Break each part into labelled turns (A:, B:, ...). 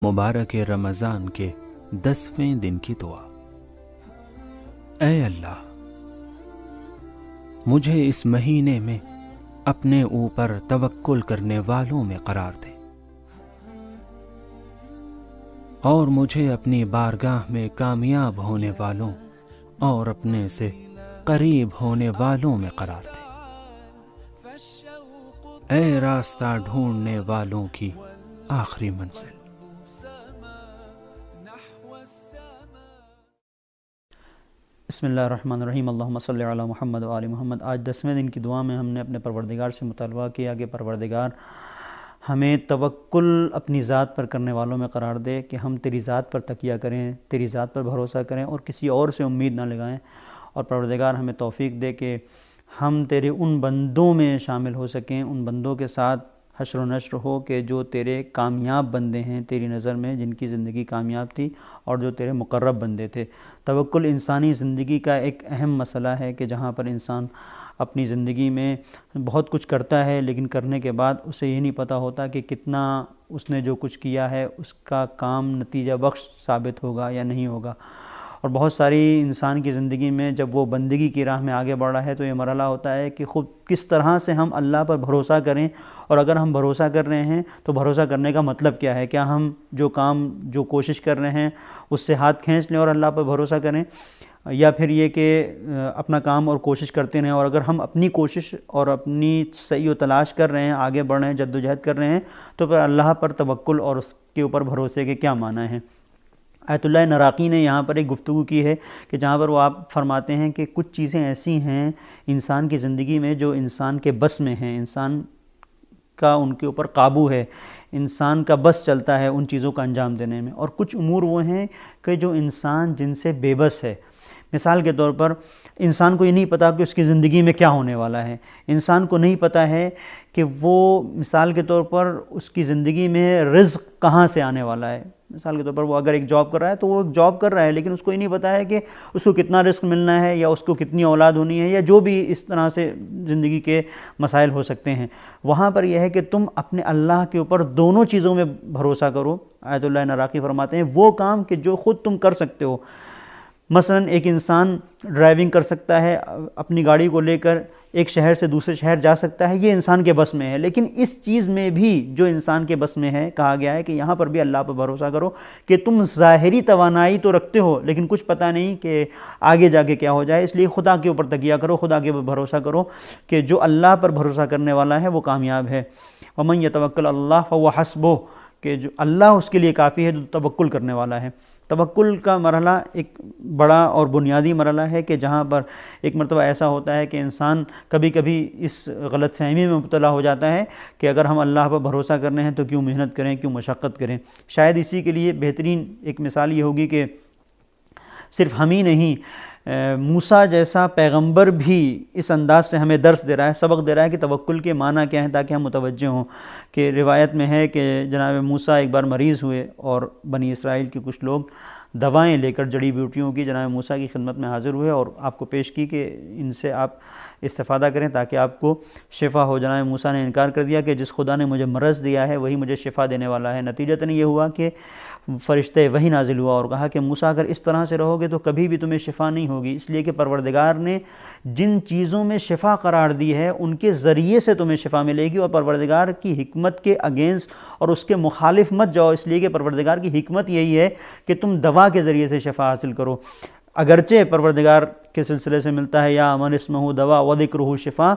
A: मुबारक रमज़ान के 10वें दिन की दुआ। ऐ अल्लाह, मुझे इस महीने में अपने ऊपर तवक्कुल करने वालों में करार दे और मुझे अपनी बारगाह में कामयाब होने वालों और अपने से करीब होने वालों में करार दे। ऐ रास्ता ढूंढने वालों की आखिरी मंजिल।
B: बिस्मिल्लाहिर्रहमानिर्रहीम। अल्लाहुम्मा सल्लि अला मुहम्मद व आलि मुहम्मद। आज 10वें दिन की दुआ में हमने अपने परवरदिगार से मुतालबा किया कि परवरदिगार हमें तवक्कुल अपनी ज़ात पर करने वालों में करार दे, कि हम तेरी ज़ात पर तकिया करें, तेरी ज़ात पर भरोसा करें और किसी और से उम्मीद ना लगाएं। और परवरदिगार हमें तौफ़ीक दे कि हम तेरे उन बंदों में शामिल हो सकें, उन बंदों के साथ हश्र व नश्र हो कि जो तेरे कामयाब बंदे हैं तेरी नज़र में, जिनकी ज़िंदगी कामयाब थी और जो तेरे मुक़र्रब बंदे थे। तवक्कुल इंसानी ज़िंदगी का एक अहम मसला है कि जहाँ पर इंसान अपनी ज़िंदगी में बहुत कुछ करता है, लेकिन करने के बाद उसे ये नहीं पता होता कि कितना उसने जो कुछ किया है उसका काम नतीजा बख्श साबित होगा या नहीं होगा। और बहुत सारी इंसान की ज़िंदगी में जब वो बंदगी की राह में आगे बढ़ रहा है तो ये मरहला होता है कि ख़ुद किस तरह से हम अल्लाह पर भरोसा करें, और अगर हम भरोसा कर रहे हैं तो भरोसा करने का मतलब क्या है। क्या हम जो कोशिश कर रहे हैं उससे हाथ खींच लें और अल्लाह पर भरोसा करें, या फिर ये कि अपना काम और कोशिश करते रहें। और अगर हम अपनी कोशिश और अपनी सही व तलाश कर रहे हैं, आगे बढ़ रहे हैं, जद्दोजहद कर रहे हैं, तो फिर अल्लाह पर तवक्कुल और उसके ऊपर भरोसे के क्या माना है। आयतुल्लाह नराक़ी ने यहाँ पर एक गुफ्तगू की है कि जहाँ पर वो आप फरमाते हैं कि कुछ चीज़ें ऐसी हैं इंसान की ज़िंदगी में जो इंसान के बस में हैं, इंसान का उनके ऊपर काबू है, इंसान का बस चलता है उन चीज़ों का अंजाम देने में। और कुछ उमूर वो हैं कि जो इंसान जिनसे बेबस है। मिसाल के तौर पर इंसान को ये नहीं पता कि उसकी ज़िंदगी में क्या होने वाला है, इंसान को नहीं पता है कि वो मिसाल के तौर पर उसकी ज़िंदगी में रिज़्क़ कहाँ से आने वाला है। मिसाल के तौर पर वो अगर एक जॉब कर रहा है तो वो एक जॉब कर रहा है, लेकिन उसको ये नहीं पता है कि उसको कितना रिस्क मिलना है या उसको कितनी औलाद होनी है, या जो भी इस तरह से ज़िंदगी के मसाइल हो सकते हैं। वहाँ पर यह है कि तुम अपने अल्लाह के ऊपर दोनों चीज़ों में भरोसा करो। आयतुल्लाह नराक़ी फरमाते हैं वो काम कि जो ख़ुद तुम कर सकते हो। मसलन एक इंसान ड्राइविंग कर सकता है, अपनी गाड़ी को लेकर एक शहर से दूसरे शहर जा सकता है, ये इंसान के बस में है। लेकिन इस चीज़ में भी जो इंसान के बस में है, कहा गया है कि यहाँ पर भी अल्लाह पर भरोसा करो कि तुम ज़ाहिरी तवानाई तो रखते हो लेकिन कुछ पता नहीं कि आगे जाके क्या हो जाए। इसलिए खुदा के ऊपर तकिया करो, खुदा के ऊपर भरोसा करो कि जो अल्लाह पर भरोसा करने वाला है वो कामयाब है। वमन यतवक्कल अल्लाह फहुव हस्बुह, कि जो अल्लाह उसके लिए काफ़ी है, जो तवक्कुल करने वाला है। तवक्कुल का मरहला एक बड़ा और बुनियादी मरहला है कि जहाँ पर एक मरतबा ऐसा होता है कि इंसान कभी कभी इस गलतफ़हमी में मुब्तला हो जाता है कि अगर हम अल्लाह पर भरोसा करने हैं तो क्यों मेहनत करें, क्यों मशक्क़त करें। शायद इसी के लिए बेहतरीन एक मिसाल ये होगी कि सिर्फ़ हम ही नहीं, मूसा जैसा पैगंबर भी इस अंदाज से हमें दर्स दे रहा है, सबक दे रहा है कि तवक्कुल के माना क्या है, ताकि हम मुतवज्जे हों। कि रिवायत में है कि जनाब मूसा एक बार मरीज़ हुए और बनी इसराइल के कुछ लोग दवाएं लेकर जड़ी बूटियों की जनाब मूसा की खिदमत में हाज़िर हुए और आपको पेश की कि इनसे आप इस्तिफ़ादा करें ताकि आपको शिफ़ा हो। जनाब मूसा ने इनकार कर दिया कि जिस खुदा ने मुझे मरज़ दिया है वही मुझे शिफ़ा देने वाला है। नतीजतन ये हुआ कि फ़रिश्ते वही नाजिल हुआ और कहा कि मूसा अगर इस तरह से रहोगे तो कभी भी तुम्हें शिफ़ा नहीं होगी, इसलिए कि परवरदिगार ने जिन चीज़ों में शिफ़ा करार दी है उनके ज़रिए से तुम्हें शिफ़ा मिलेगी, और परवरदिगार की हिकमत के अगेंस्ट और उसके मुखालिफ मत जाओ, इसलिए कि परवरदिगार की हिकमत यही है कि तुम दवा के ज़रिए से शिफ़ा हासिल करो। अगरचे परवरदिगार के सिलसिले से मिलता है या अमन इस्महु दवा व ज़िक्रुहु शिफ़ा,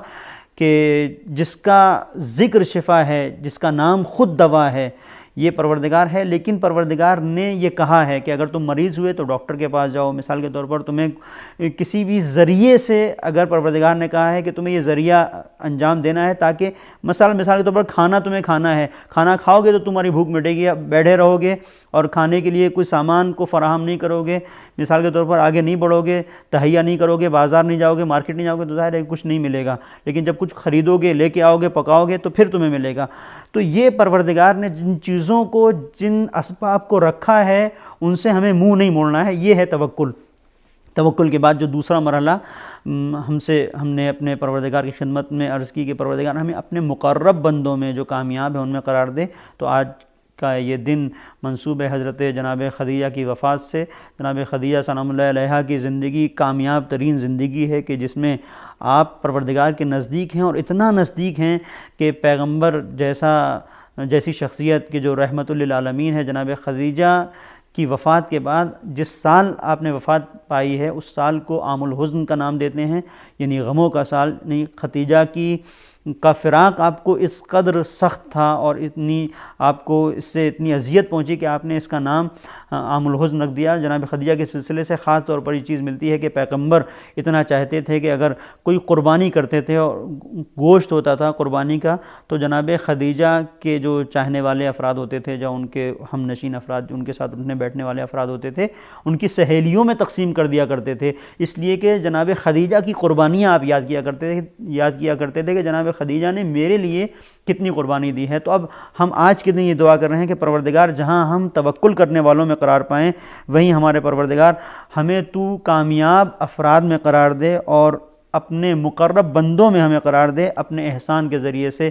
B: कि जिसका ज़िक्र शिफ़ा है, जिसका नाम ख़ुद दवा है, ये परवरदिगार है। लेकिन परवरदिगार ने ये कहा है कि अगर तुम मरीज़ हुए तो डॉक्टर के पास जाओ। मिसाल के तौर पर तुम्हें किसी भी ज़रिए से, अगर परवरदिगार ने कहा है कि तुम्हें ये ज़रिया अंजाम देना है ताकि मिसाल के तौर पर खाना तुम्हें खाना है, खाना खाओगे तो तुम्हारी भूख मिटेगी। अब बैठे रहोगे और खाने के लिए कोई सामान को फ़राहम नहीं करोगे, मिसाल के तौर पर आगे नहीं बढ़ोगे, तहैया नहीं करोगे, बाज़ार नहीं जाओगे, मार्केट नहीं जाओगे, तो ज़ाहिर है कुछ नहीं मिलेगा। लेकिन जब कुछ ख़रीदोगे, लेके आओगे, पकाओगे तो फिर तुम्हें मिलेगा। तो ये परवरदिगार ने जिन चीज़ों को, जिन असबाब को रखा है उनसे हमें मुंह नहीं मोड़ना है, ये है तवक्कुल। तवक्कुल के बाद जो दूसरा मरहला हमने अपने परवरदिगार की खिदमत में अर्ज़ की कि परवरदिगार हमें अपने मुक़र्रब बंदों में जो कामयाब है उनमें करार दे। तो आज کا یہ دن منسوب ہے حضرت جناب خدیجہ کی وفات سے۔ جناب خدیجہ سلام اللہ علیہا کی زندگی کامیاب ترین زندگی ہے کہ جس میں آپ پروردگار کے نزدیک ہیں، اور اتنا نزدیک ہیں کہ پیغمبر جیسی شخصیت کے جو رحمت للعالمین ہے، جناب خدیجہ کی وفات کے بعد جس سال آپ نے وفات پائی ہے اس سال کو عام الحزن کا نام دیتے ہیں، یعنی غموں کا سال۔ یعنی خدیجہ کا فراق آپ کو اس قدر سخت تھا اور آپ کو اس سے اتنی اذیت پہنچی کہ آپ نے اس کا نام عام الحزن رکھ دیا۔ جناب خدیجہ کے سلسلے سے خاص طور پر یہ چیز ملتی ہے کہ پیغمبر اتنا چاہتے تھے کہ اگر کوئی قربانی کرتے تھے اور گوشت ہوتا تھا قربانی کا، تو جناب خدیجہ کے جو چاہنے والے افراد ہوتے تھے، جو ان کے ہم نشین افراد، ان کے ساتھ اٹھنے بیٹھنے والے افراد ہوتے تھے، ان کی سہیلیوں میں تقسیم کر دیا کرتے تھے، اس لیے کہ جناب خدیجہ کی قربانیاں آپ یاد کیا کرتے تھے کہ جناب خدیجہ نے میرے لیے کتنی قربانی دی ہے۔ تو اب ہم آج کے دن یہ دعا کر رہے ہیں کہ پروردگار جہاں ہم توکل کرنے والوں میں قرار پائیں، وہیں ہمارے پروردگار ہمیں تو کامیاب افراد میں قرار دے اور اپنے مقرب بندوں میں ہمیں قرار دے اپنے احسان کے ذریعے سے،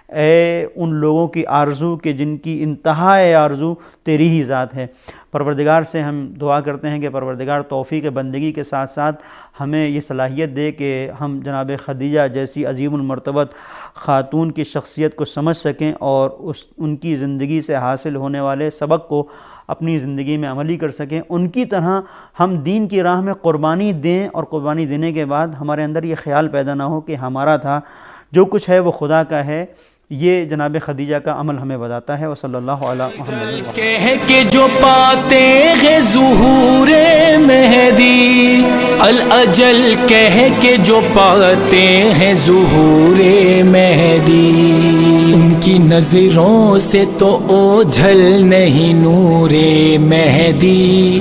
B: اے ان لوگوں کی آرزو کہ جن کی انتہائی آرزو تیری ہی ذات ہے۔ پروردگار سے ہم دعا کرتے ہیں کہ پروردگار توفیق بندگی کے ساتھ ساتھ ہمیں یہ صلاحیت دے کہ ہم جناب خدیجہ جیسی عظیم المرتبت خاتون کی شخصیت کو سمجھ سکیں اور ان کی زندگی سے حاصل ہونے والے سبق کو اپنی زندگی میں عملی کر سکیں، ان کی طرح ہم دین کی راہ میں قربانی دیں، اور قربانی دینے کے بعد ہمارے اندر یہ خیال پیدا نہ ہو کہ ہمارا تھا، جو کچھ ہے وہ خدا کا ہے۔ یہ جناب خدیجہ کا عمل ہمیں بتاتا ہے۔ وصلی اللہ علی محمد۔
C: کہہ کے جو پاتے ہیں ظہور مہدی، الاجل کہہ کے جو پاتے ہیں ظہور مہدی، ان کی نظروں سے تو اوجھل نہیں نور مہدی،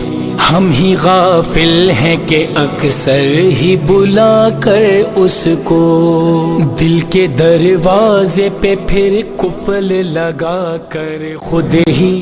C: ہم ہی غافل ہیں کہ اکثر ہی بلا کر اس کو دل کے دروازے پہ پھر قفل لگا کر خود ہی